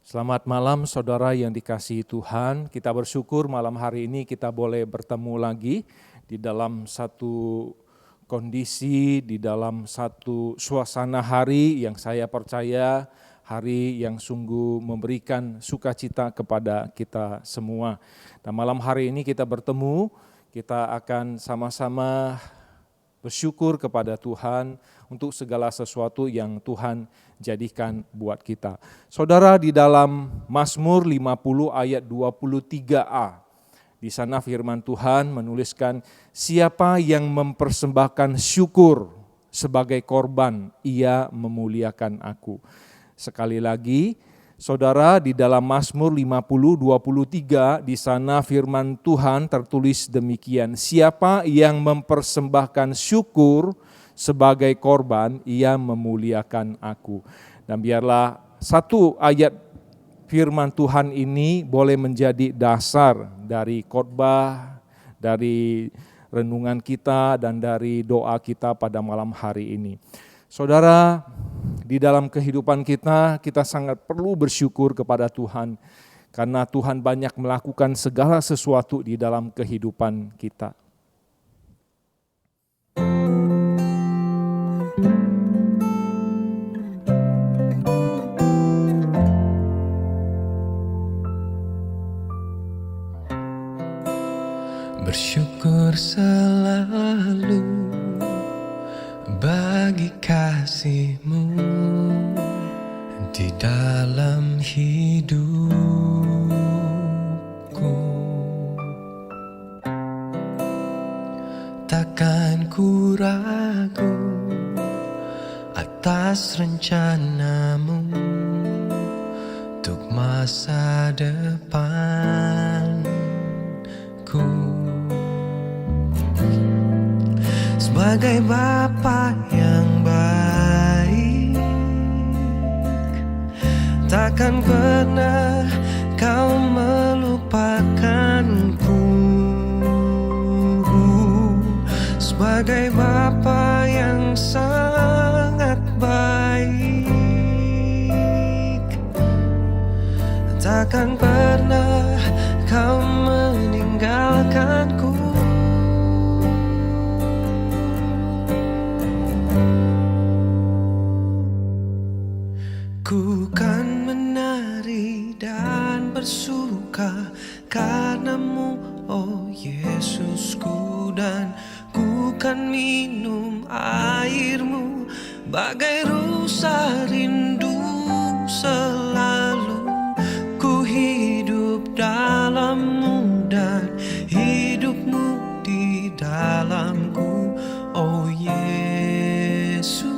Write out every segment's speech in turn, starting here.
Selamat malam saudara yang dikasihi Tuhan. Kita bersyukur malam hari ini kita boleh bertemu lagi di dalam satu kondisi, di dalam satu suasana hari yang saya percaya hari yang sungguh memberikan sukacita kepada kita semua. Dan malam hari ini kita bertemu, kita akan sama-sama bersyukur kepada Tuhan untuk segala sesuatu yang Tuhan jadikan buat kita. Saudara, di dalam Mazmur 50 ayat 23a, di sana firman Tuhan menuliskan, siapa yang mempersembahkan syukur sebagai korban, ia memuliakan aku. Sekali lagi, saudara, di dalam Mazmur 50:23 di sana firman Tuhan tertulis demikian, siapa yang mempersembahkan syukur sebagai korban, ia memuliakan aku. Dan biarlah satu ayat firman Tuhan ini boleh menjadi dasar dari khotbah, dari renungan kita dan dari doa kita pada malam hari ini. Saudara, di dalam kehidupan kita sangat perlu bersyukur kepada Tuhan karena Tuhan banyak melakukan segala sesuatu di dalam kehidupan kita. Bersyukur selalu bagi kasih-Mu di dalam hidupku. Takkan ku ragu atas rencana-Mu untuk masa depanku. Sebagai Bapa yang baik, takkan pernah Kau melupakanku. Sebagai Bapa yang sangat baik, takkan pernah Kau meninggalkanku. Ku kan menari dan bersuka karena-Mu, oh Yesusku, dan ku kan minum air-Mu bagai rusa rindu selalu. Ku hidup dalam-Mu dan hidup-Mu di dalamku, oh Yesus.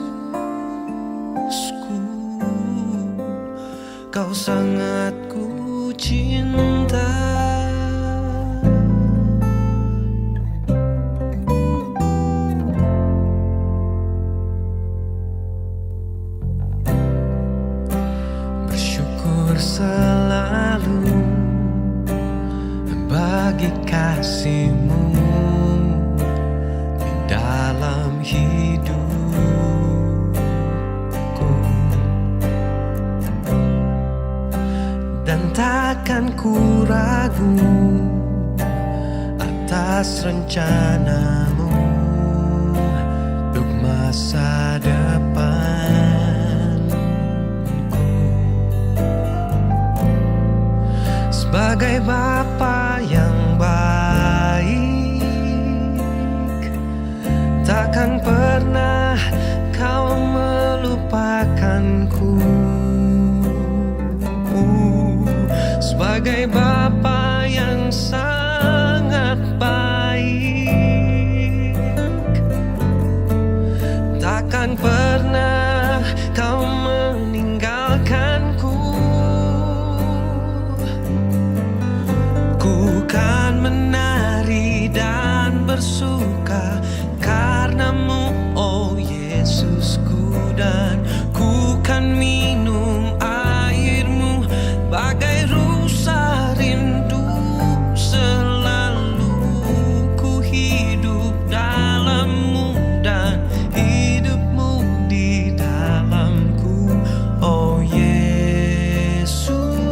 Kau sangat ku cinta. Bersyukur selalu bagi kasih-Mu di dalam hidup. Takkan ku ragu atas rencana-Mu untuk masa depanku. Sebagai Bapa yang baik, takkan pernah Kau melupakanku. Sebagai Bapa yang sangat baik, takkan pernah Kau meninggalkanku. Ku kan menari dan bersuka karena-Mu, oh Yesusku, dan ku kan minum air-Mu bagai rusa rindu selalu. Ku hidup dalam-Mu dan hidup-Mu di dalamku, oh Yesus.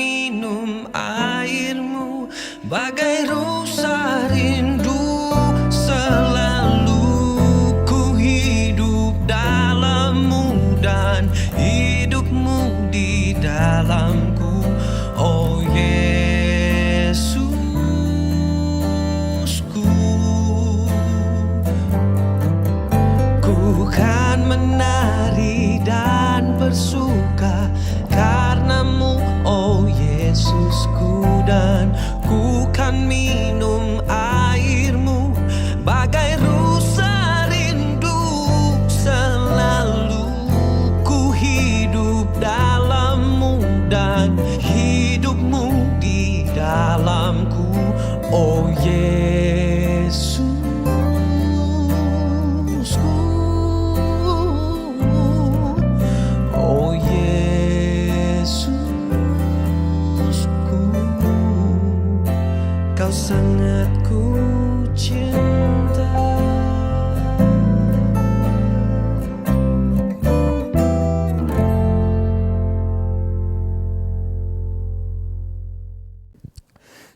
minum airmu, bagai rusa rindu selalu ku hidup dalammu dan hidupmu di dalamku, oh Yesusku. Ku kan menari dan bersuka karenamu, oh Yesusku, dan ku kan minum airmu, bagai rusa rindu selalu ku hidup dalammu dan hidupmu di dalamku, oh Yesusku. Oh Yesusku, Kau sangat ku cinta.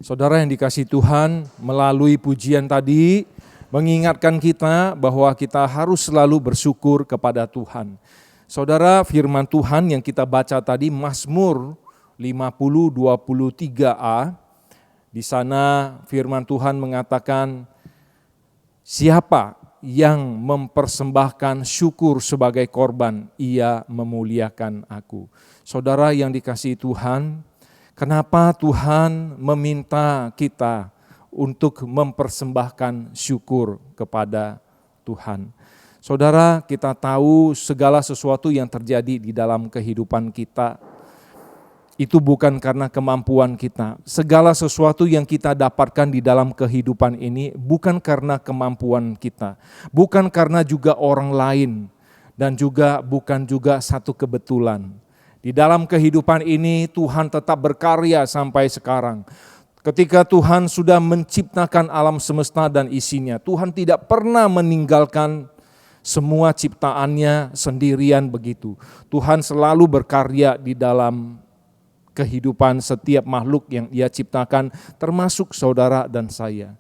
Saudara yang dikasihi Tuhan, melalui pujian tadi mengingatkan kita bahwa kita harus selalu bersyukur kepada Tuhan. Saudara, firman Tuhan yang kita baca tadi Mazmur 50:23a, di sana firman Tuhan mengatakan, siapa yang mempersembahkan syukur sebagai korban, ia memuliakan aku. Saudara yang dikasihi Tuhan, kenapa Tuhan meminta kita untuk mempersembahkan syukur kepada Tuhan? Saudara, kita tahu segala sesuatu yang terjadi di dalam kehidupan kita itu bukan karena kemampuan kita. Segala sesuatu yang kita dapatkan di dalam kehidupan ini bukan karena kemampuan kita, bukan karena juga orang lain, dan juga bukan juga satu kebetulan. Di dalam kehidupan ini Tuhan tetap berkarya sampai sekarang. Ketika Tuhan sudah menciptakan alam semesta dan isinya, Tuhan tidak pernah meninggalkan semua ciptaannya sendirian begitu. Tuhan selalu berkarya di dalam kehidupan setiap makhluk yang Ia ciptakan, termasuk saudara dan saya.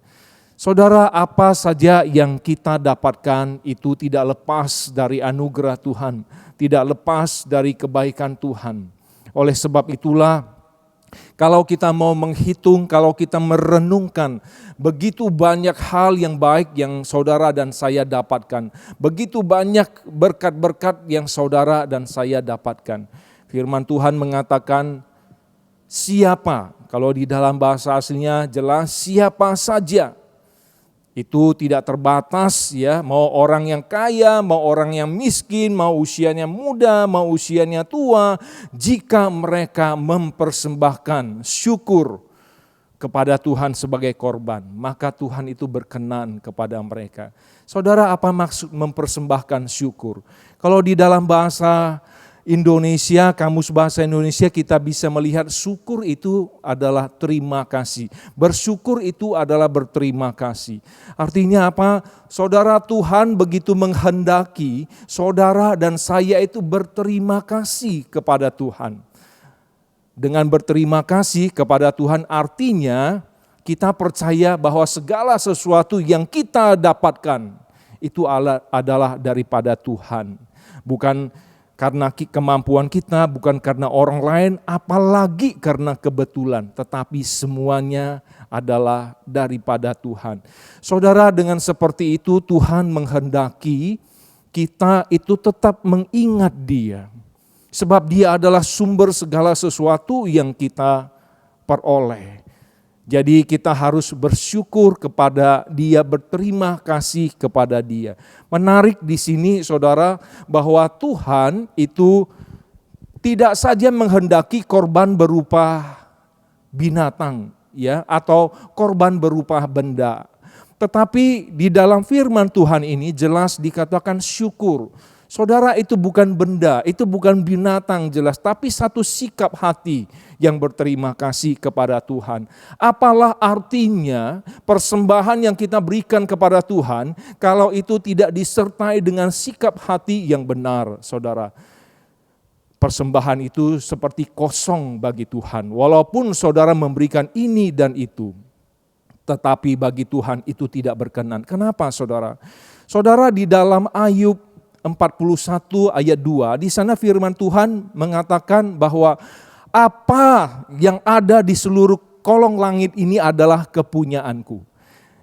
Saudara, apa saja yang kita dapatkan itu tidak lepas dari anugerah Tuhan, tidak lepas dari kebaikan Tuhan. Oleh sebab itulah, kalau kita mau menghitung, kalau kita merenungkan, begitu banyak hal yang baik yang saudara dan saya dapatkan. Begitu banyak berkat-berkat yang saudara dan saya dapatkan. Firman Tuhan mengatakan, siapa, kalau di dalam bahasa aslinya jelas siapa saja. Itu tidak terbatas ya, mau orang yang kaya, mau orang yang miskin, mau usianya muda, mau usianya tua. Jika mereka mempersembahkan syukur kepada Tuhan sebagai korban, maka Tuhan itu berkenan kepada mereka. Saudara, apa maksud mempersembahkan syukur? Kalau di dalam bahasa Indonesia, kamus bahasa Indonesia, kita bisa melihat syukur itu adalah terima kasih. Bersyukur itu adalah berterima kasih. Artinya apa? Saudara, Tuhan begitu menghendaki saudara dan saya itu berterima kasih kepada Tuhan. Dengan berterima kasih kepada Tuhan artinya kita percaya bahwa segala sesuatu yang kita dapatkan itu adalah daripada Tuhan. Bukan karena kemampuan kita, bukan karena orang lain, apalagi karena kebetulan. Tetapi semuanya adalah daripada Tuhan. Saudara, dengan seperti itu Tuhan menghendaki kita itu tetap mengingat Dia. Sebab Dia adalah sumber segala sesuatu yang kita peroleh. Jadi kita harus bersyukur kepada Dia, berterima kasih kepada Dia. Menarik di sini saudara bahwa Tuhan itu tidak saja menghendaki korban berupa binatang ya atau korban berupa benda. Tetapi di dalam firman Tuhan ini jelas dikatakan syukur. Saudara, itu bukan benda, itu bukan binatang jelas, tapi satu sikap hati yang berterima kasih kepada Tuhan. Apalah artinya persembahan yang kita berikan kepada Tuhan kalau itu tidak disertai dengan sikap hati yang benar, saudara. persembahan itu seperti kosong bagi Tuhan. Walaupun saudara memberikan ini dan itu, tetapi bagi Tuhan itu tidak berkenan. Kenapa saudara? Saudara, di dalam Ayub 41 ayat 2, di sana firman Tuhan mengatakan bahwa apa yang ada di seluruh kolong langit ini adalah kepunyaanku.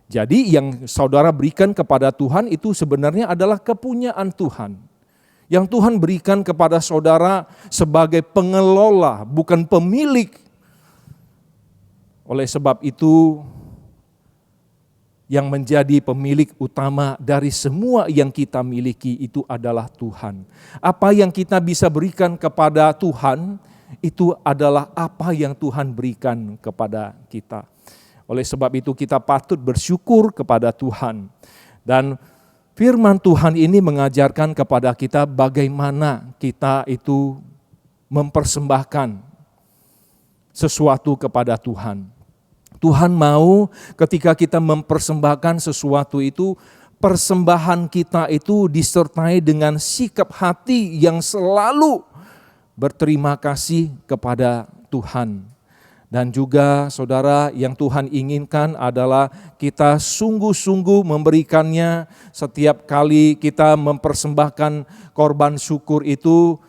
Jadi yang saudara berikan kepada Tuhan itu sebenarnya adalah kepunyaan Tuhan. Yang Tuhan berikan kepada saudara sebagai pengelola, bukan pemilik. Oleh sebab itu, yang menjadi pemilik utama dari semua yang kita miliki itu adalah Tuhan. Apa yang kita bisa berikan kepada Tuhan, itu adalah apa yang Tuhan berikan kepada kita. Oleh sebab itu kita patut bersyukur kepada Tuhan. Dan firman Tuhan ini mengajarkan kepada kita bagaimana kita itu mempersembahkan sesuatu kepada Tuhan. Tuhan mau ketika kita mempersembahkan sesuatu itu, persembahan kita itu disertai dengan sikap hati yang selalu berterima kasih kepada Tuhan. Dan juga saudara, yang Tuhan inginkan adalah kita sungguh-sungguh memberikannya. Setiap kali kita mempersembahkan korban syukur itu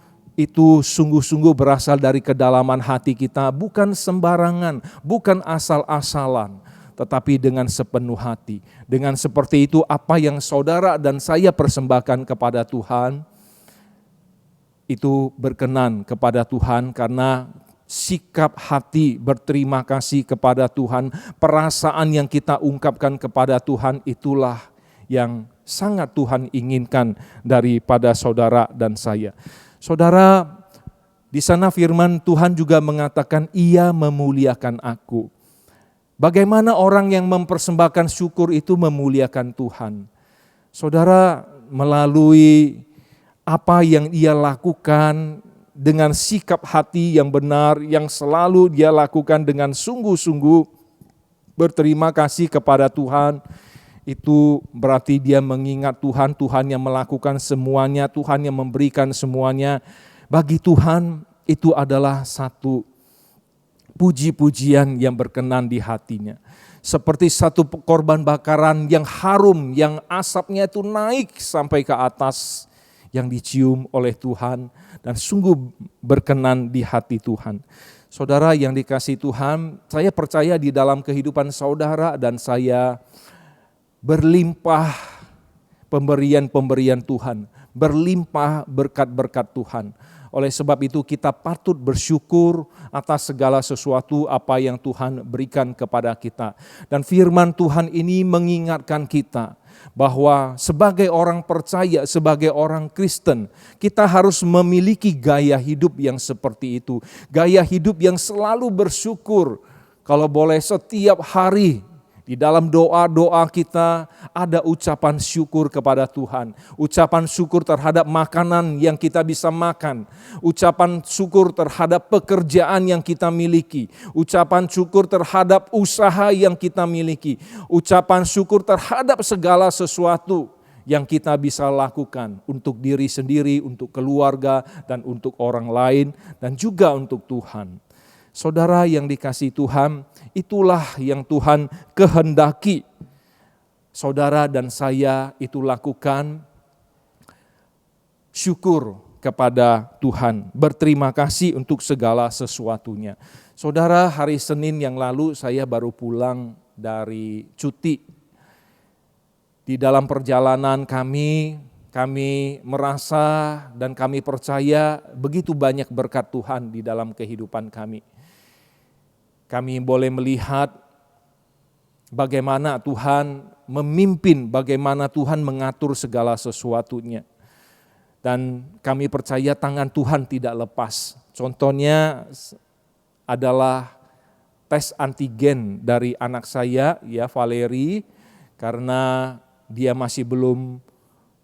sungguh-sungguh berasal dari kedalaman hati kita. Bukan sembarangan, bukan asal-asalan, tetapi dengan sepenuh hati. Dengan seperti itu, apa yang saudara dan saya persembahkan kepada Tuhan, itu berkenan kepada Tuhan karena sikap hati berterima kasih kepada Tuhan, perasaan yang kita ungkapkan kepada Tuhan, itulah yang sangat Tuhan inginkan daripada saudara dan saya. Saudara, di sana firman Tuhan juga mengatakan, Ia memuliakan aku. Bagaimana orang yang mempersembahkan syukur itu memuliakan Tuhan? Saudara, melalui apa yang ia lakukan, dengan sikap hati yang benar, yang selalu dia lakukan dengan sungguh-sungguh berterima kasih kepada Tuhan, itu berarti dia mengingat Tuhan, Tuhan yang melakukan semuanya, Tuhan yang memberikan semuanya. Bagi Tuhan itu adalah satu puji-pujian yang berkenan di hatinya. Seperti satu korban bakaran yang harum, yang asapnya itu naik sampai ke atas, yang dicium oleh Tuhan dan sungguh berkenan di hati Tuhan. Saudara yang dikasihi Tuhan, saya percaya di dalam kehidupan saudara dan saya berlimpah pemberian-pemberian Tuhan, berlimpah berkat-berkat Tuhan. Oleh sebab itu kita patut bersyukur atas segala sesuatu apa yang Tuhan berikan kepada kita. Dan firman Tuhan ini mengingatkan kita bahwa sebagai orang percaya, sebagai orang Kristen, kita harus memiliki gaya hidup yang seperti itu. Gaya hidup yang selalu bersyukur. Kalau boleh setiap hari di dalam doa-doa kita ada ucapan syukur kepada Tuhan. Ucapan syukur terhadap makanan yang kita bisa makan. Ucapan syukur terhadap pekerjaan yang kita miliki. Ucapan syukur terhadap usaha yang kita miliki. Ucapan syukur terhadap segala sesuatu yang kita bisa lakukan untuk diri sendiri, untuk keluarga, dan untuk orang lain, dan juga untuk Tuhan. Saudara yang dikasihi Tuhan, itulah yang Tuhan kehendaki saudara dan saya itu lakukan, syukur kepada Tuhan, berterima kasih untuk segala sesuatunya. Saudara, hari Senin yang lalu saya baru pulang dari cuti. Di dalam perjalanan kami merasa dan kami percaya begitu banyak berkat Tuhan di dalam kehidupan kami. Kami boleh melihat bagaimana Tuhan memimpin, bagaimana Tuhan mengatur segala sesuatunya. Dan kami percaya tangan Tuhan tidak lepas. Contohnya adalah tes antigen dari anak saya, ya Valeri, karena dia masih belum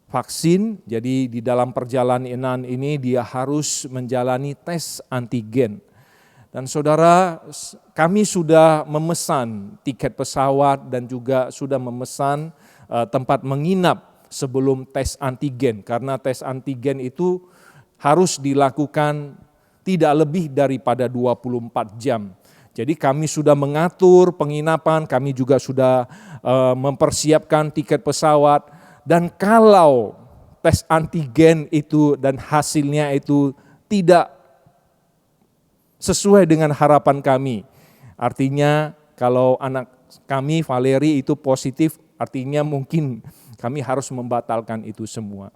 vaksin, jadi di dalam perjalanan ini dia harus menjalani tes antigen. Dan saudara, kami sudah memesan tiket pesawat dan juga sudah memesan tempat menginap sebelum tes antigen. Karena tes antigen itu harus dilakukan tidak lebih daripada 24 jam. Jadi kami sudah mengatur penginapan, kami juga sudah mempersiapkan tiket pesawat, dan kalau tes antigen itu dan hasilnya itu tidak sesuai dengan harapan kami, artinya kalau anak kami Valeri itu positif, artinya mungkin kami harus membatalkan itu semua.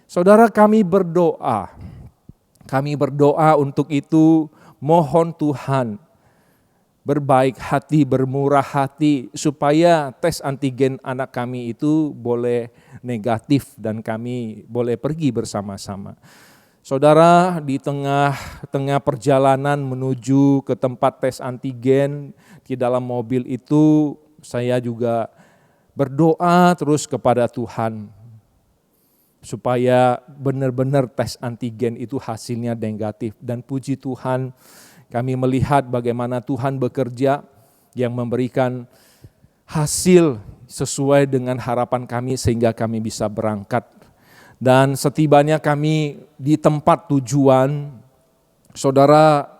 Saudara, kami berdoa untuk itu, mohon Tuhan berbaik hati, bermurah hati, supaya tes antigen anak kami itu boleh negatif dan kami boleh pergi bersama-sama. Saudara, di tengah perjalanan menuju ke tempat tes antigen, di dalam mobil itu saya juga berdoa terus kepada Tuhan, supaya benar-benar tes antigen itu hasilnya negatif. Dan puji Tuhan, kami melihat bagaimana Tuhan bekerja yang memberikan hasil sesuai dengan harapan kami sehingga kami bisa berangkat. Dan setibanya kami di tempat tujuan, saudara,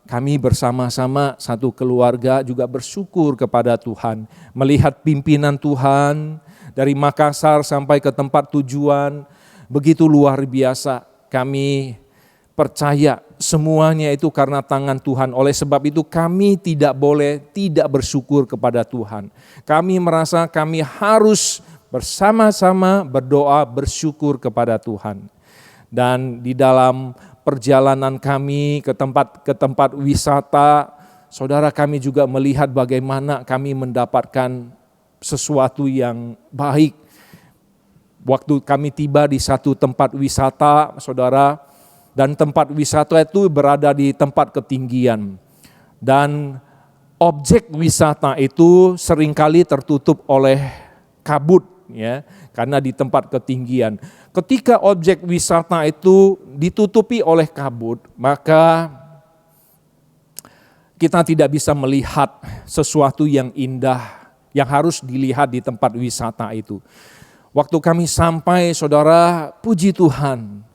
kami bersama-sama satu keluarga juga bersyukur kepada Tuhan. Melihat pimpinan Tuhan dari Makassar sampai ke tempat tujuan, begitu luar biasa. Kami percaya semuanya itu karena tangan Tuhan. Oleh sebab itu kami tidak boleh tidak bersyukur kepada Tuhan. Kami merasa kami harus bersama-sama berdoa bersyukur kepada Tuhan. Dan di dalam perjalanan kami ke tempat wisata, saudara, kami juga melihat bagaimana kami mendapatkan sesuatu yang baik. Waktu kami tiba di satu tempat wisata, saudara, dan tempat wisata itu berada di tempat ketinggian. Dan objek wisata itu seringkali tertutup oleh kabut, ya, karena di tempat ketinggian. Ketika objek wisata itu ditutupi oleh kabut, maka kita tidak bisa melihat sesuatu yang indah yang harus dilihat di tempat wisata itu. Waktu kami sampai, saudara, puji Tuhan,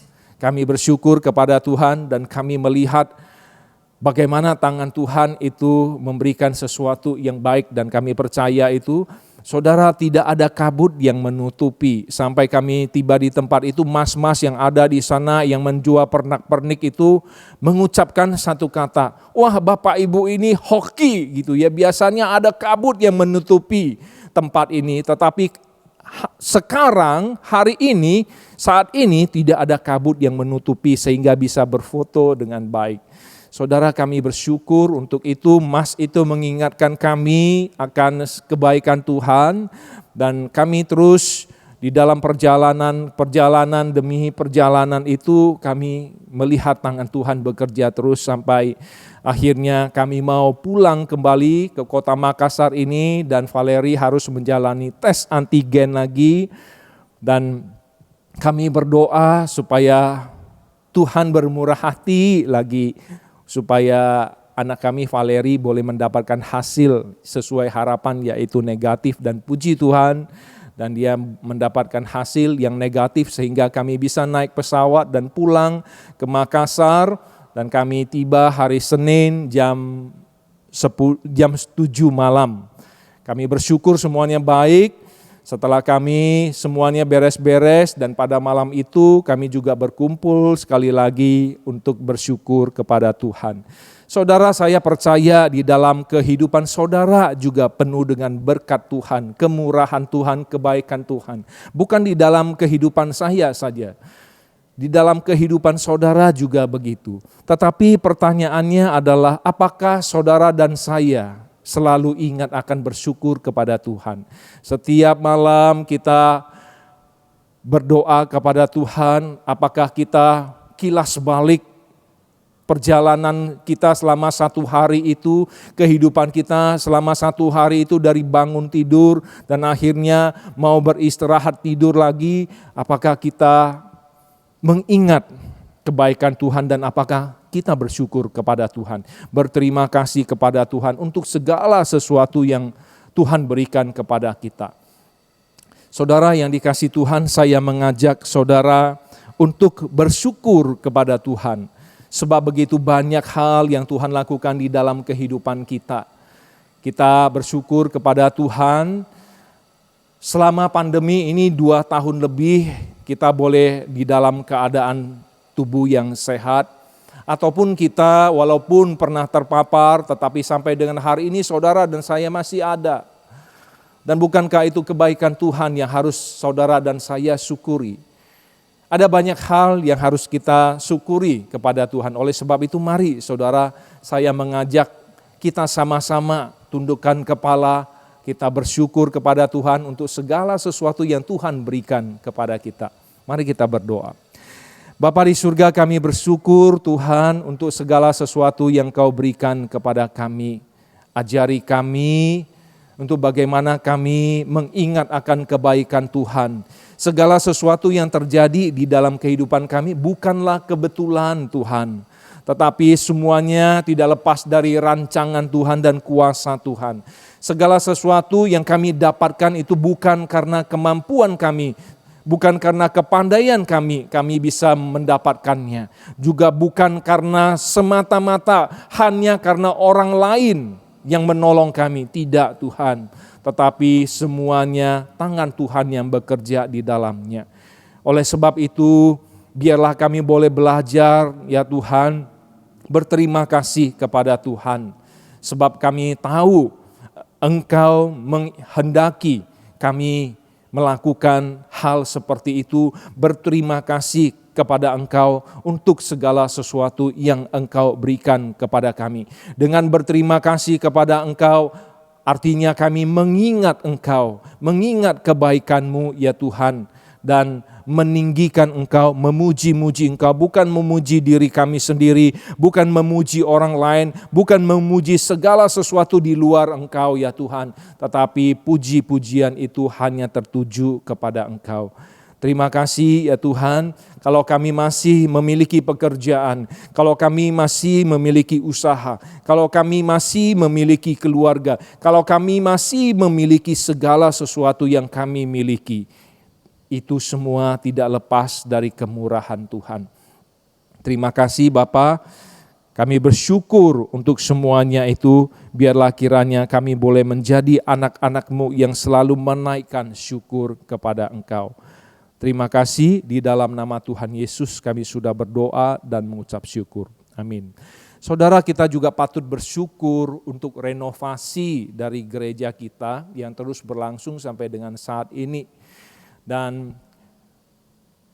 kami bersyukur kepada Tuhan dan kami melihat bagaimana tangan Tuhan itu memberikan sesuatu yang baik, dan kami percaya itu, saudara, tidak ada kabut yang menutupi. Sampai kami tiba di tempat itu, mas-mas yang ada di sana yang menjual pernak-pernik itu mengucapkan satu kata, wah Bapak Ibu ini hoki gitu ya, biasanya ada kabut yang menutupi tempat ini, tetapi sekarang, hari ini, saat ini tidak ada kabut yang menutupi sehingga bisa berfoto dengan baik. Saudara, kami bersyukur untuk itu. Mas itu mengingatkan kami akan kebaikan Tuhan, dan kami terus di dalam perjalanan demi perjalanan itu kami melihat tangan Tuhan bekerja terus sampai akhirnya kami mau pulang kembali ke kota Makassar ini, dan Valeri harus menjalani tes antigen lagi. Dan kami berdoa supaya Tuhan bermurah hati lagi, supaya anak kami Valeri boleh mendapatkan hasil sesuai harapan, yaitu negatif. Dan puji Tuhan, dan dia mendapatkan hasil yang negatif sehingga kami bisa naik pesawat dan pulang ke Makassar. Dan kami tiba hari Senin jam 7 malam. Kami bersyukur semuanya baik. Setelah kami semuanya beres-beres, dan pada malam itu kami juga berkumpul sekali lagi untuk bersyukur kepada Tuhan. Saudara, saya percaya di dalam kehidupan saudara juga penuh dengan berkat Tuhan, kemurahan Tuhan, kebaikan Tuhan. Bukan di dalam kehidupan saya saja. Di dalam kehidupan saudara juga begitu. Tetapi pertanyaannya adalah, apakah saudara dan saya selalu ingat akan bersyukur kepada Tuhan? Setiap malam kita berdoa kepada Tuhan, apakah kita kilas balik perjalanan kita selama satu hari itu, kehidupan kita selama satu hari itu dari bangun tidur dan akhirnya mau beristirahat tidur lagi, apakah kita mengingat kebaikan Tuhan dan apakah kita bersyukur kepada Tuhan, berterima kasih kepada Tuhan untuk segala sesuatu yang Tuhan berikan kepada kita. Saudara yang dikasihi Tuhan, saya mengajak saudara untuk bersyukur kepada Tuhan. Sebab begitu banyak hal yang Tuhan lakukan di dalam kehidupan kita. Kita bersyukur kepada Tuhan. Selama pandemi ini 2 tahun lebih kita boleh di dalam keadaan tubuh yang sehat. Ataupun kita walaupun pernah terpapar tetapi sampai dengan hari ini saudara dan saya masih ada. Dan bukankah itu kebaikan Tuhan yang harus saudara dan saya syukuri? Ada banyak hal yang harus kita syukuri kepada Tuhan. Oleh sebab itu mari saudara, saya mengajak kita sama-sama tundukkan kepala, kita bersyukur kepada Tuhan untuk segala sesuatu yang Tuhan berikan kepada kita. Mari kita berdoa. Bapa di surga, kami bersyukur Tuhan untuk segala sesuatu yang Kau berikan kepada kami. Ajari kami untuk bagaimana kami mengingat akan kebaikan Tuhan. Segala sesuatu yang terjadi di dalam kehidupan kami bukanlah kebetulan Tuhan. Tetapi semuanya tidak lepas dari rancangan Tuhan dan kuasa Tuhan. Segala sesuatu yang kami dapatkan itu bukan karena kemampuan kami, bukan karena kepandaian kami bisa mendapatkannya. Juga bukan karena semata-mata hanya karena orang lain yang menolong kami. Tidak Tuhan, tetapi semuanya tangan Tuhan yang bekerja di dalamnya. Oleh sebab itu, biarlah kami boleh belajar ya Tuhan, berterima kasih kepada Tuhan. Sebab kami tahu Engkau menghendaki kami melakukan hal seperti itu, berterima kasih kepada Engkau untuk segala sesuatu yang Engkau berikan kepada kami. Dengan berterima kasih kepada Engkau, artinya kami mengingat Engkau, mengingat kebaikan-Mu ya Tuhan, dan meninggikan Engkau, memuji-muji Engkau, bukan memuji diri kami sendiri, bukan memuji orang lain, bukan memuji segala sesuatu di luar Engkau ya Tuhan, tetapi puji-pujian itu hanya tertuju kepada Engkau. Terima kasih ya Tuhan, kalau kami masih memiliki pekerjaan, kalau kami masih memiliki usaha, kalau kami masih memiliki keluarga, kalau kami masih memiliki segala sesuatu yang kami miliki, itu semua tidak lepas dari kemurahan Tuhan. Terima kasih Bapa, kami bersyukur untuk semuanya itu, biarlah kiranya kami boleh menjadi anak-anak-Mu yang selalu menaikkan syukur kepada Engkau. Terima kasih, di dalam nama Tuhan Yesus kami sudah berdoa dan mengucap syukur. Amin. Saudara, kita juga patut bersyukur untuk renovasi dari gereja kita yang terus berlangsung sampai dengan saat ini. Dan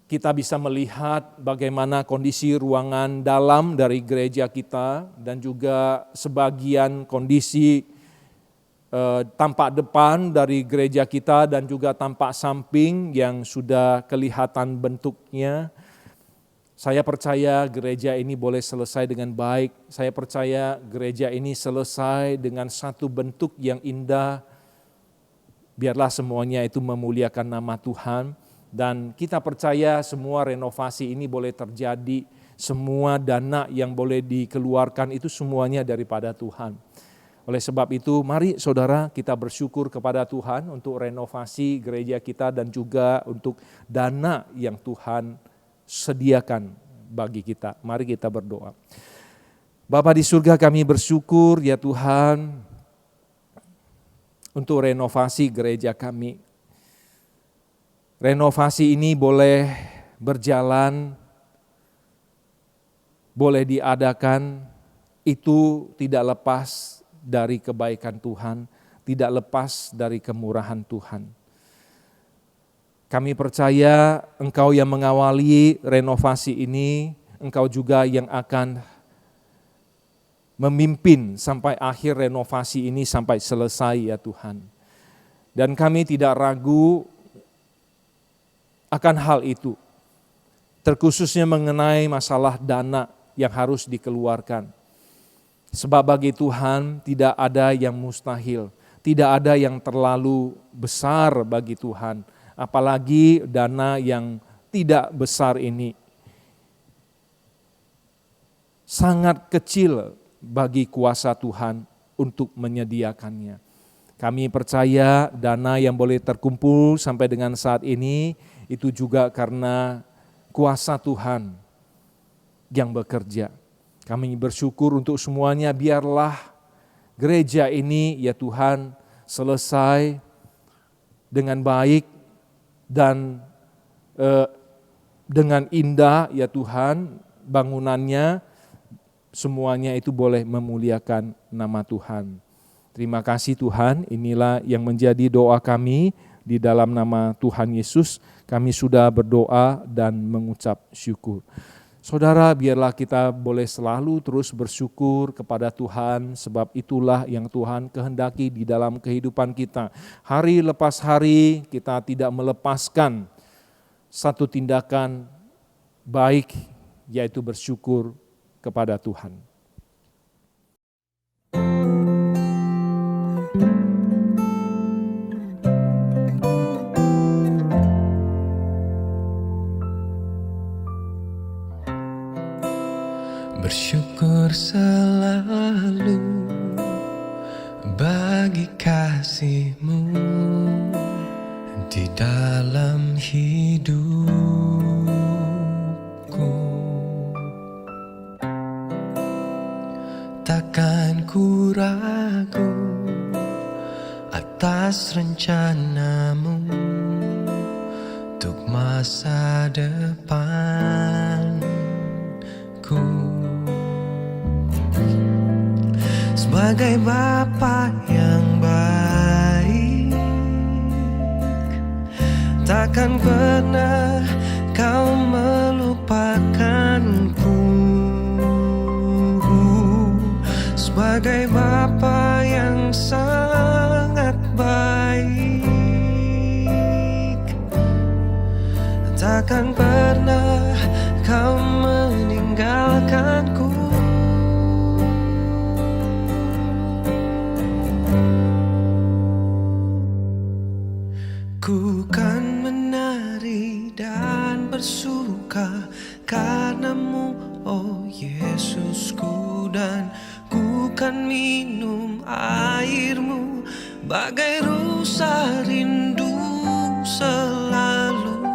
kita bisa melihat bagaimana kondisi ruangan dalam dari gereja kita dan juga sebagian kondisi tampak depan dari gereja kita dan juga tampak samping yang sudah kelihatan bentuknya. Saya percaya gereja ini boleh selesai dengan baik. Saya percaya gereja ini selesai dengan satu bentuk yang indah. Biarlah semuanya itu memuliakan nama Tuhan. Dan kita percaya semua renovasi ini boleh terjadi. Semua dana yang boleh dikeluarkan itu semuanya daripada Tuhan. Oleh sebab itu, mari saudara kita bersyukur kepada Tuhan untuk renovasi gereja kita dan juga untuk dana yang Tuhan sediakan bagi kita. Mari kita berdoa. Bapa di surga, kami bersyukur ya Tuhan untuk renovasi gereja kami. Renovasi ini boleh berjalan, boleh diadakan, itu tidak lepas dari kebaikan Tuhan, tidak lepas dari kemurahan Tuhan. Kami percaya Engkau yang mengawali renovasi ini, Engkau juga yang akan memimpin sampai akhir renovasi ini sampai selesai ya Tuhan. Dan kami tidak ragu akan hal itu, terkhususnya mengenai masalah dana yang harus dikeluarkan. Sebab bagi Tuhan tidak ada yang mustahil, tidak ada yang terlalu besar bagi Tuhan, apalagi dana yang tidak besar ini. Sangat kecil bagi kuasa Tuhan untuk menyediakannya. Kami percaya dana yang boleh terkumpul sampai dengan saat ini, itu juga karena kuasa Tuhan yang bekerja. Kami bersyukur untuk semuanya, biarlah gereja ini ya Tuhan selesai dengan baik dan dengan indah ya Tuhan bangunannya, semuanya itu boleh memuliakan nama Tuhan. Terima kasih Tuhan, inilah yang menjadi doa kami di dalam nama Tuhan Yesus. Kami sudah berdoa dan mengucap syukur. Saudara, biarlah kita boleh selalu terus bersyukur kepada Tuhan, sebab itulah yang Tuhan kehendaki di dalam kehidupan kita. Hari lepas hari kita tidak melepaskan satu tindakan baik, yaitu bersyukur kepada Tuhan. Bersyukur selalu bagi kasih-Mu di dalam hidupku. Takkan ku ragu atas rencana-Mu untuk masa depanku. Sebagai Bapa yang baik, takkan pernah Kau melupakanku. Sebagai Bapa yang sangat baik, takkan pernah Kau meninggalkanku. Ku kan menari dan bersuka karena-Mu, oh Yesusku, dan ku kan minum air-Mu bagai rusa rindu selalu.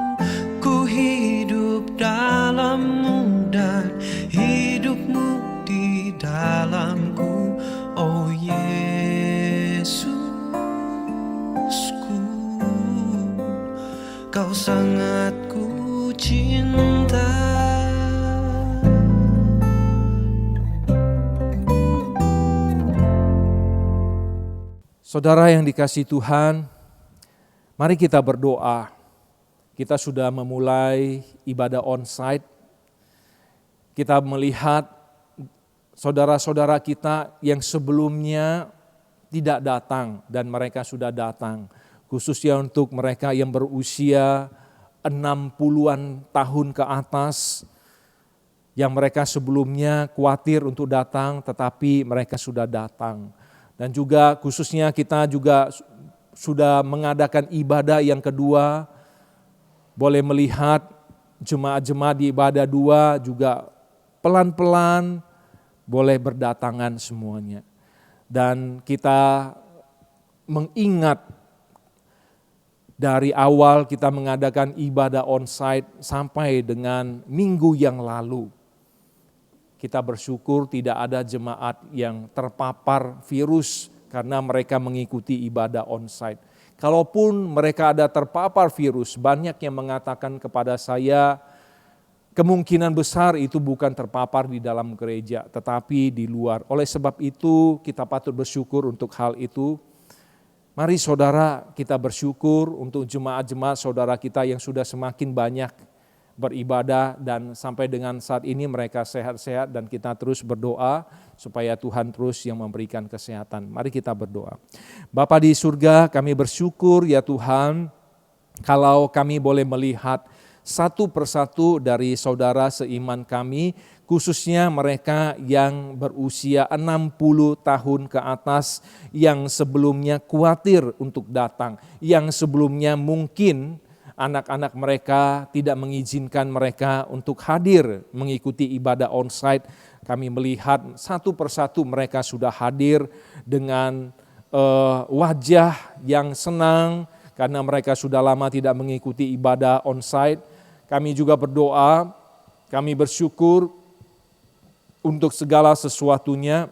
Ku hidup dalam-Mu dan hidup-Mu di dalamku, oh Yesus. Kau sangat ku cinta. Saudara yang dikasihi Tuhan, mari kita berdoa. Kita sudah memulai ibadah onsite. Kita melihat saudara-saudara kita yang sebelumnya tidak datang dan mereka sudah datang. Khususnya untuk mereka yang berusia 60-an tahun ke atas, yang mereka sebelumnya khawatir untuk datang tetapi mereka sudah datang. Dan juga khususnya kita juga sudah mengadakan ibadah yang kedua, boleh melihat jemaat-jemaat di ibadah 2 juga pelan-pelan boleh berdatangan semuanya. Dan kita mengingat dari awal kita mengadakan ibadah onsite sampai dengan minggu yang lalu, kita bersyukur tidak ada jemaat yang terpapar virus karena mereka mengikuti ibadah onsite. Kalaupun mereka ada terpapar virus, banyak yang mengatakan kepada saya, kemungkinan besar itu bukan terpapar di dalam gereja, tetapi di luar. Oleh sebab itu kita patut bersyukur untuk hal itu. Mari saudara kita bersyukur untuk jemaat-jemaat saudara kita yang sudah semakin banyak beribadah dan sampai dengan saat ini mereka sehat-sehat, dan kita terus berdoa supaya Tuhan terus yang memberikan kesehatan. Mari kita berdoa. Bapa di surga, kami bersyukur ya Tuhan kalau kami boleh melihat satu persatu dari saudara seiman kami, khususnya mereka yang berusia 60 tahun ke atas, yang sebelumnya khawatir untuk datang, yang sebelumnya mungkin anak-anak mereka tidak mengizinkan mereka untuk hadir mengikuti ibadah onsite. Kami melihat satu persatu mereka sudah hadir dengan wajah yang senang karena mereka sudah lama tidak mengikuti ibadah onsite. kami juga berdoa, kami bersyukur untuk segala sesuatunya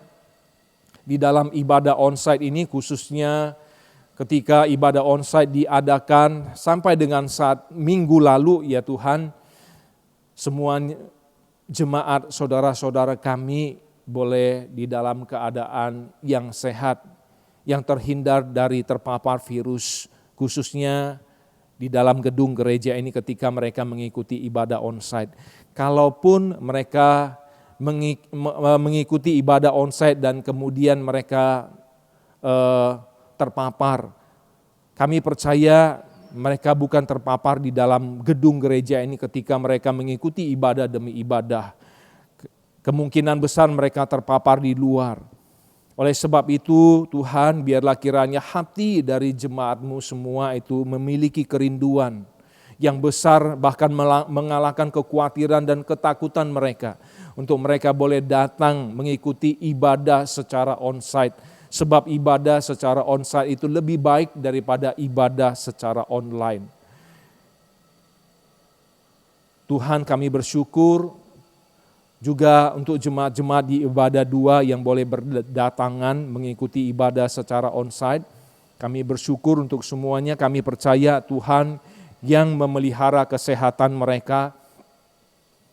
di dalam ibadah onsite ini, khususnya ketika ibadah onsite diadakan sampai dengan saat minggu lalu ya Tuhan, semua jemaat saudara-saudara kami boleh di dalam keadaan yang sehat, yang terhindar dari terpapar virus, khususnya di dalam gedung gereja ini ketika mereka mengikuti ibadah onsite. Kalaupun mereka mengikuti ibadah onsite dan kemudian mereka terpapar, kami percaya mereka bukan terpapar di dalam gedung gereja ini ketika mereka mengikuti ibadah demi ibadah. Kemungkinan besar mereka terpapar di luar. Oleh sebab itu Tuhan, biarlah kiranya hati dari jemaat-Mu semua itu memiliki kerinduan yang besar, bahkan mengalahkan kekhawatiran dan ketakutan mereka, untuk mereka boleh datang mengikuti ibadah secara onsite. Sebab ibadah secara onsite itu lebih baik daripada ibadah secara online. Tuhan, kami bersyukur juga untuk jemaat-jemaat di ibadah 2 yang boleh berdatangan mengikuti ibadah secara onsite. Kami bersyukur untuk semuanya, kami percaya Tuhan yang memelihara kesehatan mereka,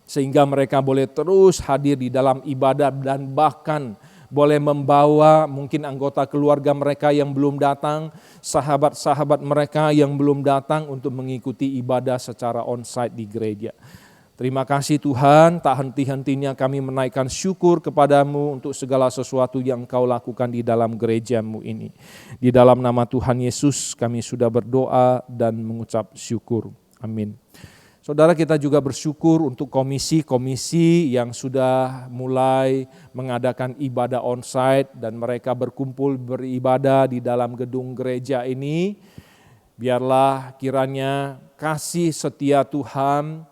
sehingga mereka boleh terus hadir di dalam ibadah dan bahkan boleh membawa mungkin anggota keluarga mereka yang belum datang, sahabat-sahabat mereka yang belum datang untuk mengikuti ibadah secara onsite di gereja. Terima kasih Tuhan, tak henti-hentinya kami menaikkan syukur kepadamu untuk segala sesuatu yang Engkau lakukan di dalam gerejamu ini. Di dalam nama Tuhan Yesus kami sudah berdoa dan mengucap syukur. Amin. Saudara, kita juga bersyukur untuk komisi-komisi yang sudah mulai mengadakan ibadah onsite dan mereka berkumpul beribadah di dalam gedung gereja ini. Biarlah kiranya kasih setia Tuhan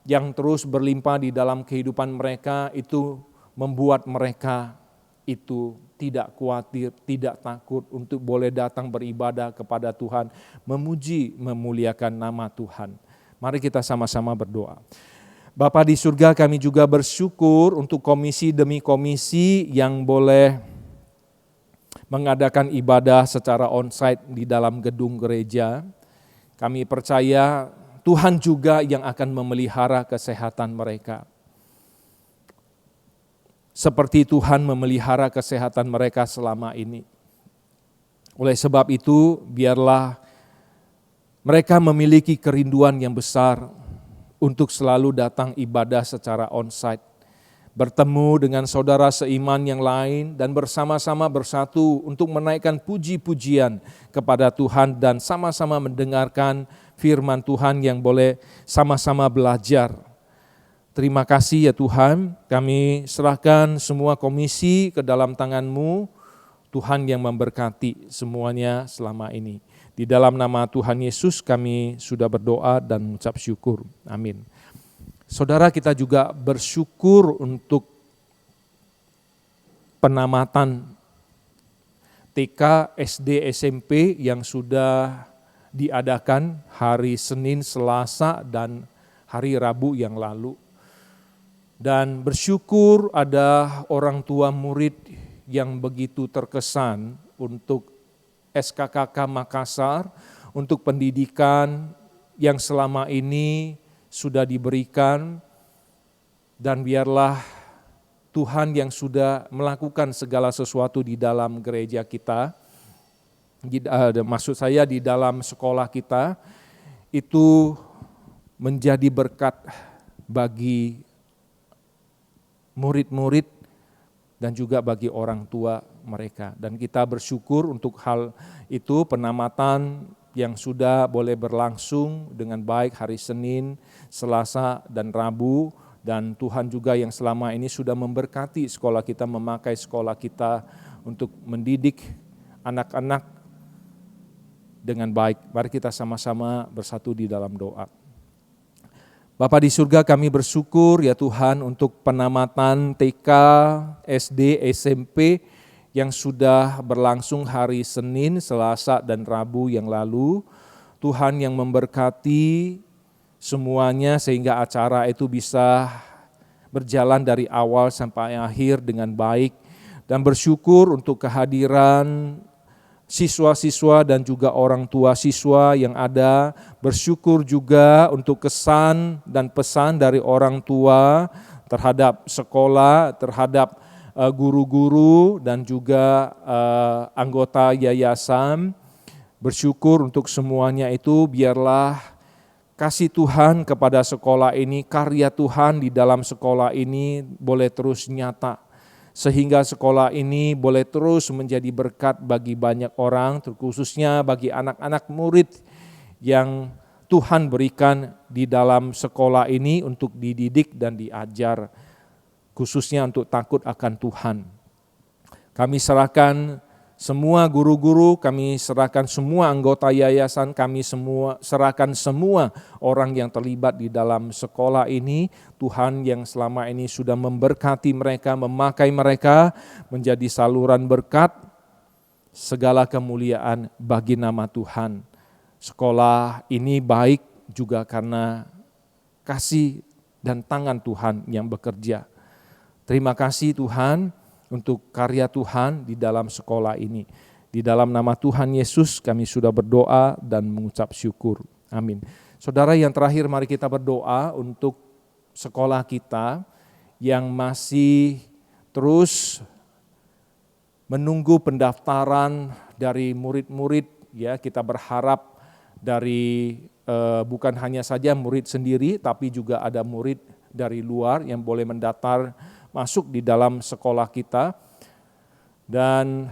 yang terus berlimpah di dalam kehidupan mereka itu membuat mereka itu tidak khawatir, tidak takut untuk boleh datang beribadah kepada Tuhan, memuji, memuliakan nama Tuhan. Mari kita sama-sama berdoa. Bapa di surga, kami juga bersyukur untuk komisi demi komisi yang boleh mengadakan ibadah secara onsite di dalam gedung gereja. Kami percaya Tuhan juga yang akan memelihara kesehatan mereka. Seperti Tuhan memelihara kesehatan mereka selama ini. Oleh sebab itu, biarlah mereka memiliki kerinduan yang besar untuk selalu datang ibadah secara onsite, bertemu dengan saudara seiman yang lain dan bersama-sama bersatu untuk menaikkan puji-pujian kepada Tuhan dan sama-sama mendengarkan firman Tuhan yang boleh sama-sama belajar. Terima kasih ya Tuhan, kami serahkan semua komisi ke dalam tangan-Mu, Tuhan yang memberkati semuanya selama ini. Di dalam nama Tuhan Yesus kami sudah berdoa dan mengucap syukur. Amin. Saudara, kita juga bersyukur untuk penamatan TK, SD, SMP yang sudah diadakan hari Senin, Selasa, dan hari Rabu yang lalu. Dan bersyukur ada orang tua murid yang begitu terkesan untuk SKKK Makassar, untuk pendidikan yang selama ini sudah diberikan, dan biarlah Tuhan yang sudah melakukan segala sesuatu di dalam gereja kita, maksud saya di dalam sekolah kita, itu menjadi berkat bagi murid-murid dan juga bagi orang tua mereka. Dan kita bersyukur untuk hal itu, penamatan yang sudah boleh berlangsung dengan baik hari Senin, Selasa, dan Rabu. Dan Tuhan juga yang selama ini sudah memberkati sekolah kita, memakai sekolah kita untuk mendidik anak-anak dengan baik. Mari kita sama-sama bersatu di dalam doa. Bapa di surga, kami bersyukur ya Tuhan untuk penamatan TK, SD, SMP yang sudah berlangsung hari Senin, Selasa, dan Rabu yang lalu. Tuhan yang memberkati semuanya sehingga acara itu bisa berjalan dari awal sampai akhir dengan baik, dan bersyukur untuk kehadiran siswa-siswa dan juga orang tua siswa yang ada. Bersyukur juga untuk kesan dan pesan dari orang tua terhadap sekolah, terhadap guru-guru dan juga anggota yayasan. Bersyukur untuk semuanya itu, biarlah kasih Tuhan kepada sekolah ini, karya Tuhan di dalam sekolah ini boleh terus nyata, sehingga sekolah ini boleh terus menjadi berkat bagi banyak orang, terkhususnya bagi anak-anak murid yang Tuhan berikan di dalam sekolah ini untuk dididik dan diajar, khususnya untuk takut akan Tuhan. Kami serahkan semua guru-guru, kami serahkan semua anggota yayasan, kami serahkan semua orang yang terlibat di dalam sekolah ini. Tuhan yang selama ini sudah memberkati mereka, memakai mereka menjadi saluran berkat, segala kemuliaan bagi nama Tuhan. Sekolah ini baik juga karena kasih dan tangan Tuhan yang bekerja. Terima kasih Tuhan untuk karya Tuhan di dalam sekolah ini. Di dalam nama Tuhan Yesus kami sudah berdoa dan mengucap syukur. Amin. Saudara, yang terakhir mari kita berdoa untuk sekolah kita yang masih terus menunggu pendaftaran dari murid-murid. Ya, kita berharap dari bukan hanya saja murid sendiri, tapi juga ada murid dari luar yang boleh mendaftar masuk di dalam sekolah kita, dan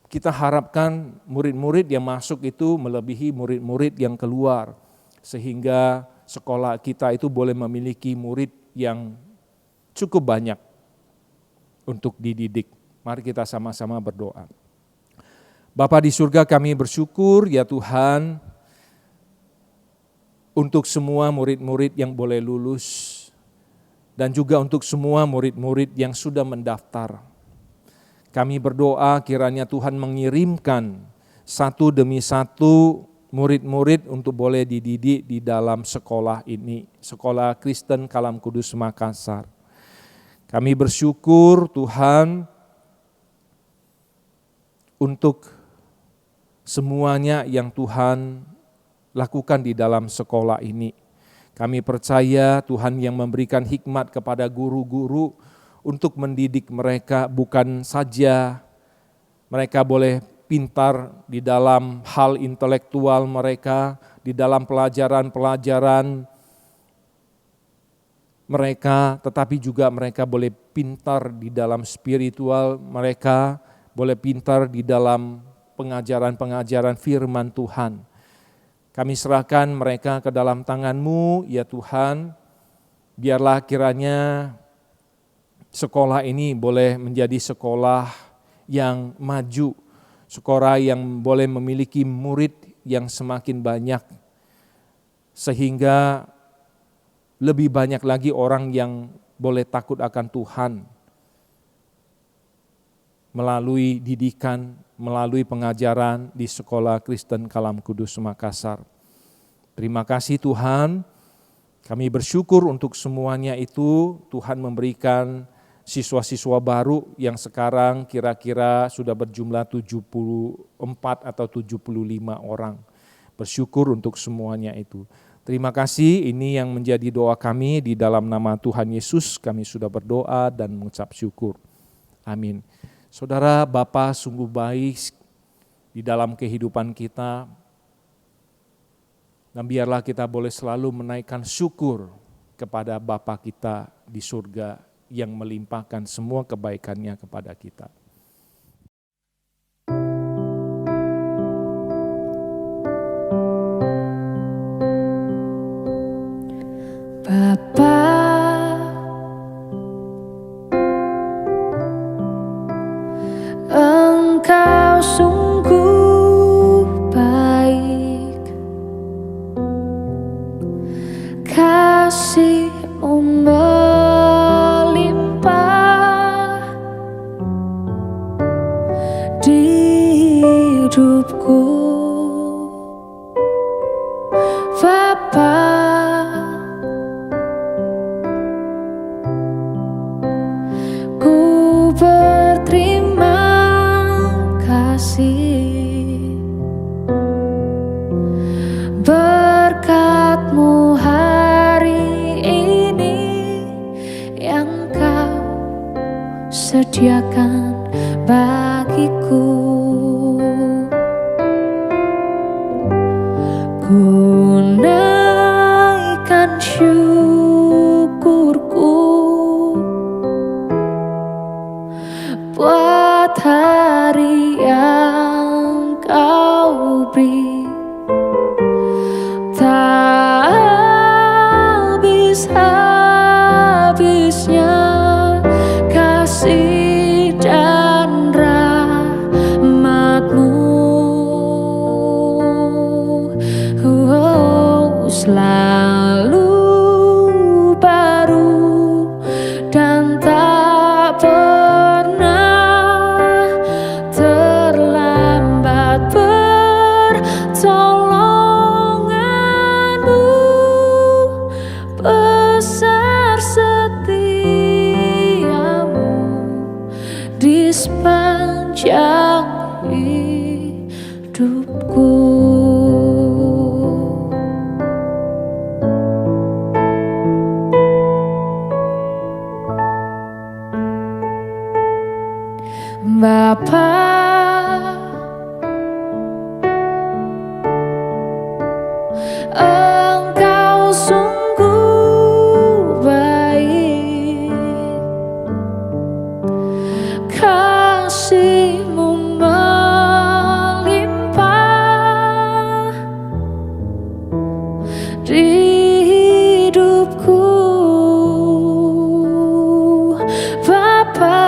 kita harapkan murid-murid yang masuk itu melebihi murid-murid yang keluar, sehingga sekolah kita itu boleh memiliki murid yang cukup banyak untuk dididik. Mari kita sama-sama berdoa. Bapa di surga, kami bersyukur ya Tuhan untuk semua murid-murid yang boleh lulus, dan juga untuk semua murid-murid yang sudah mendaftar. Kami berdoa kiranya Tuhan mengirimkan satu demi satu murid-murid untuk boleh dididik di dalam sekolah ini, Sekolah Kristen Kalam Kudus Makassar. Kami bersyukur Tuhan untuk semuanya yang Tuhan lakukan di dalam sekolah ini. Kami percaya Tuhan yang memberikan hikmat kepada guru-guru untuk mendidik mereka, bukan saja mereka boleh pintar di dalam hal intelektual mereka, di dalam pelajaran-pelajaran mereka, tetapi juga mereka boleh pintar di dalam spiritual mereka, boleh pintar di dalam pengajaran-pengajaran firman Tuhan. Kami serahkan mereka ke dalam tangan-Mu, ya Tuhan. Biarlah kiranya sekolah ini boleh menjadi sekolah yang maju, sekolah yang boleh memiliki murid yang semakin banyak, sehingga lebih banyak lagi orang yang boleh takut akan Tuhan melalui didikan, melalui pengajaran di Sekolah Kristen Kalam Kudus Makassar. Terima kasih Tuhan, kami bersyukur untuk semuanya itu. Tuhan memberikan siswa-siswa baru yang sekarang kira-kira sudah berjumlah 74 atau 75 orang. Bersyukur untuk semuanya itu. Terima kasih, ini yang menjadi doa kami di dalam nama Tuhan Yesus. Kami sudah berdoa dan mengucap syukur. Amin. Saudara, Bapa sungguh baik di dalam kehidupan kita, dan biarlah kita boleh selalu menaikkan syukur kepada Bapa kita di surga yang melimpahkan semua kebaikannya kepada kita. Bapa, Engkau sungguh baik, kasih-Mu melimpah di hidupku. bagiku. Ku naikkan syukurku buat hari yang Kau beri. Tak habis-habisnya kasih dan rahmat-Mu. Selalu baru dan tak pernah terlambat pertolongan-Mu. Besar setiamu di sepanjang hidupku. Bapa, Engkau sungguh baik, kasih-Mu melimpah di hidupku. Bapa,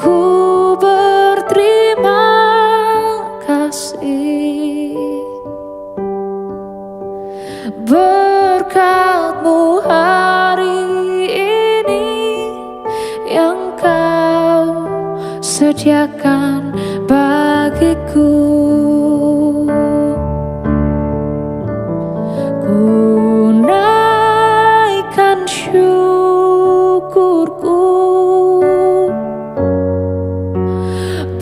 ku berterima kasih berkat-Mu hari ini yang Kau sediakan bagiku. Ku naikkan syukurku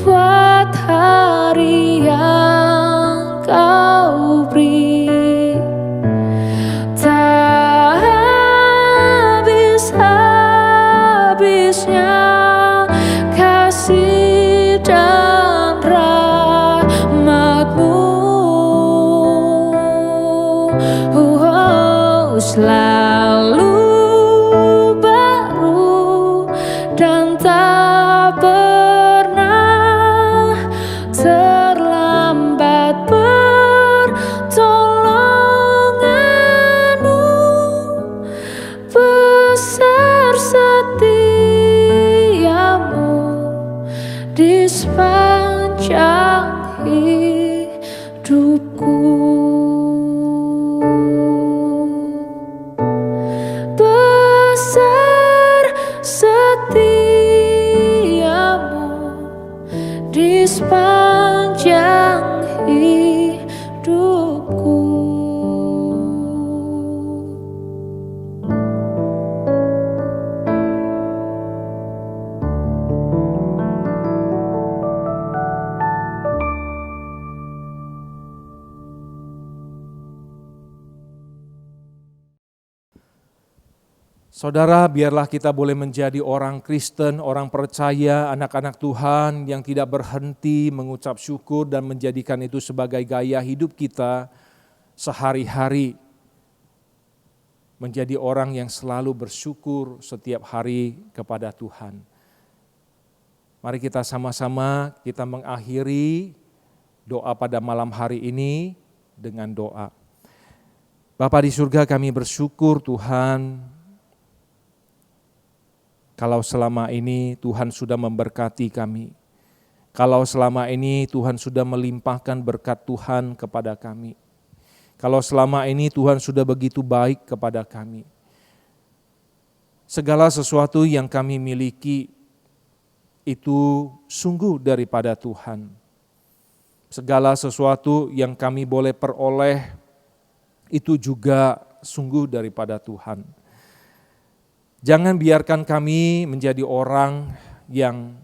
buat hari yang Kau beri. Tak habis-habisnya kasih dan rahmat-Mu. Selalu baru dan tak pernah terlambat pertolongan-Mu. Besar setiamu di sepanjang hidupku. Besar setiamu di sepanjang hidupku. Saudara, biarlah kita boleh menjadi orang Kristen, orang percaya, anak-anak Tuhan yang tidak berhenti mengucap syukur dan menjadikan itu sebagai gaya hidup kita sehari-hari. Menjadi orang yang selalu bersyukur setiap hari kepada Tuhan. Mari kita sama-sama kita mengakhiri doa pada malam hari ini dengan doa. Bapa di surga, kami bersyukur Tuhan, kalau selama ini Tuhan sudah memberkati kami. Kalau selama ini Tuhan sudah melimpahkan berkat Tuhan kepada kami. Kalau selama ini Tuhan sudah begitu baik kepada kami. Segala sesuatu yang kami miliki itu sungguh daripada Tuhan. Segala sesuatu yang kami boleh peroleh itu juga sungguh daripada Tuhan. Jangan biarkan kami menjadi orang yang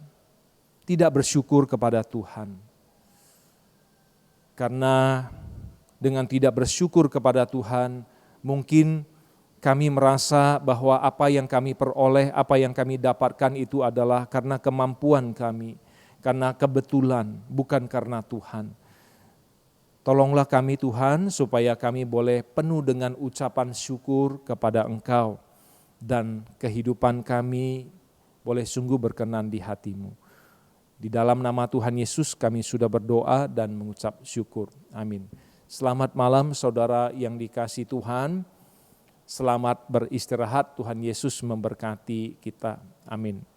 tidak bersyukur kepada Tuhan. Karena dengan tidak bersyukur kepada Tuhan, mungkin kami merasa bahwa apa yang kami peroleh, apa yang kami dapatkan itu adalah karena kemampuan kami, karena kebetulan, bukan karena Tuhan. Tolonglah kami Tuhan supaya kami boleh penuh dengan ucapan syukur kepada Engkau dan kehidupan kami boleh sungguh berkenan di hati-Mu. Di dalam nama Tuhan Yesus kami sudah berdoa dan mengucap syukur. Amin. Selamat malam saudara yang dikasihi Tuhan. Selamat beristirahat, Tuhan Yesus memberkati kita. Amin.